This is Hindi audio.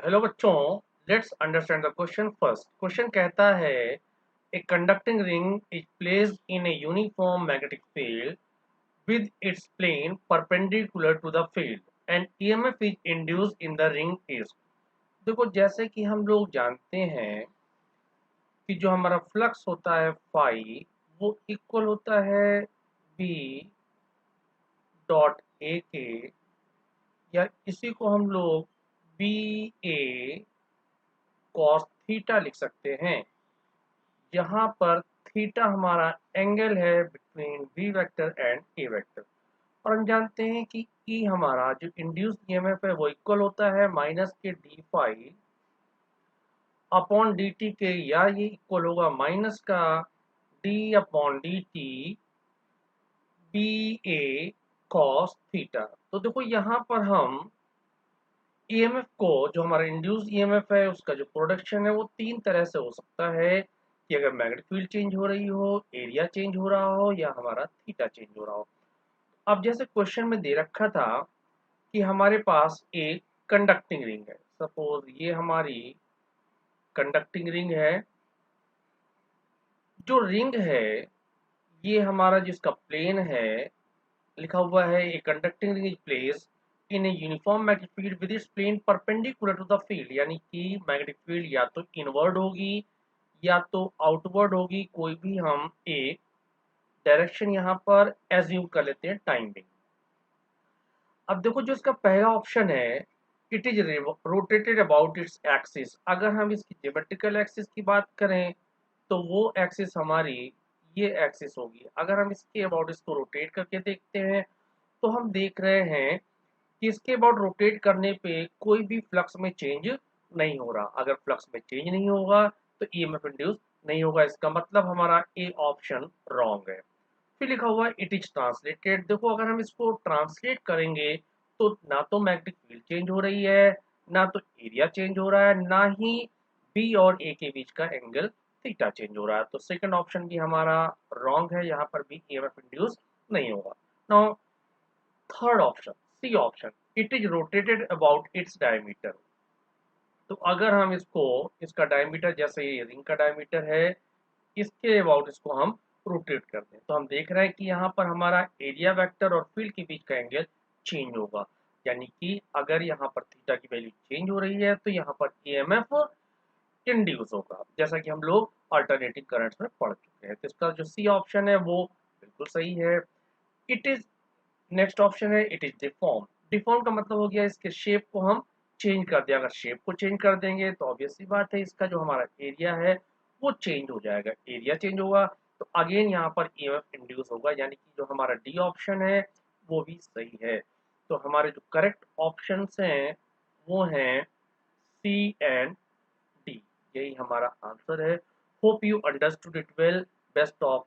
हेलो बच्चों, let's understand the question first. Question कहता है a conducting ring is placed in a uniform magnetic field with its plane perpendicular to the field and EMF is induced in the ring is। देखो, जैसे कि हम लोग जानते हैं कि जो हमारा फ्लक्स होता है फाई वो इक्वल होता है बी डॉट ए के, या इसी को हम लोग बी ए कॉस थीटा लिख सकते हैं, जहां पर थीटा हमारा एंगल है between B vector and A vector. और हम जानते हैं कि ई हमारा जो इंड्यूस्ड ईएमएफ है वो इक्वल होता है माइनस के d phi upon d t के, या ये इक्वल होगा माइनस का d upon d t B A cos theta. तो देखो यहाँ पर हम ईएमएफ को, जो हमारा इंड्यूस्ड ईएमएफ है उसका जो प्रोडक्शन है वो तीन तरह से हो सकता है कि अगर मैग्नेटिक फील्ड चेंज हो रही हो, एरिया चेंज हो रहा हो, या हमारा थीटा चेंज हो रहा हो। अब जैसे क्वेश्चन में दे रखा था कि हमारे पास एक कंडक्टिंग रिंग है। सपोज ये हमारी कंडक्टिंग रिंग है। जो रिंग है ये हमारा जिसका प्लेन है, लिखा हुआ है a conducting ring is place in a uniform magnetic field with its plane perpendicular to the field, यानी कि मैग्नेटिक फील्ड या तो इनवर्ड होगी या तो आउटवर्ड होगी। कोई भी हम एक डायरेक्शन यहाँ पर एज्यूम कर लेते हैं टाइम बिंग। अब देखो, जो इसका पहला ऑप्शन है it is rotated about its axis. अगर हम इसकी ज्योमेट्रिकल एक्सिस की बात करें तो वो एक्सिस हमारी ये एक्सिस होगी। अगर हम इसके अबाउट इसको रोटेट करके देखते हैं तो हम देख रहे हैं कि इसके अबाउट रोटेट करने पे कोई भी फ्लक्स में चेंज नहीं हो रहा। अगर फ्लक्स में चेंज नहीं होगा तो ईएमएफ इंड्यूस नहीं होगा। इसका मतलब हमारा ए ऑप्शन रॉन्ग है। फिर लिखा हुआ है इट इज ट्रांसलेटेड। देखो, अगर हम इसको ट्रांसलेट करेंगे तो ना तो मैग्नेटिक फील्ड चेंज हो रही है, ना तो एरिया चेंज हो रहा है, ना ही बी और ए के बीच का एंगल थीटा चेंज हो रहा है। तो सेकंड ऑप्शन भी हमारा रॉन्ग है, यहाँ पर भी ईएमएफ इंड्यूस नहीं होगा। Now third option, C option, it is rotated about its diameter. तो अगर हम इसको, इसका डायमीटर जैसे ये रिंग का डायमीटर है, इसके अबाउट इसको हम रोटेट करते हैं तो हम देख रहे हैं कि यहाँ पर हमारा एरिया वेक्टर और फील्ड के बीच का एंगल चेंज होगा। यानी कि अगर यहाँ पर थीटा की वैल्यू चेंज हो रही है तो यहाँ पर ईएमएफ इंड्यूस होगा, जैसा कि हम लोग अल्टरनेटिव करंट्स में पढ़ चुके हैं। तो इसका जो सी ऑप्शन है वो बिल्कुल सही है। इट इज, नेक्स्ट ऑप्शन है इट इज डिफॉर्म। डिफॉर्म का मतलब हो गया इसके शेप को हम चेंज कर दें। अगर शेप को चेंज कर देंगे तो ऑब्वियस सी बात है इसका जो हमारा एरिया है वो चेंज हो जाएगा। एरिया चेंज होगा तो अगेन यहाँ पर ईएमएफ इंड्यूस होगा, यानी कि जो हमारा डी ऑप्शन है वो भी सही है। तो हमारे जो करेक्ट ऑप्शंस हैं वो हैं सी एंड डी। यही हमारा आंसर है। Hope you understood it well. Best of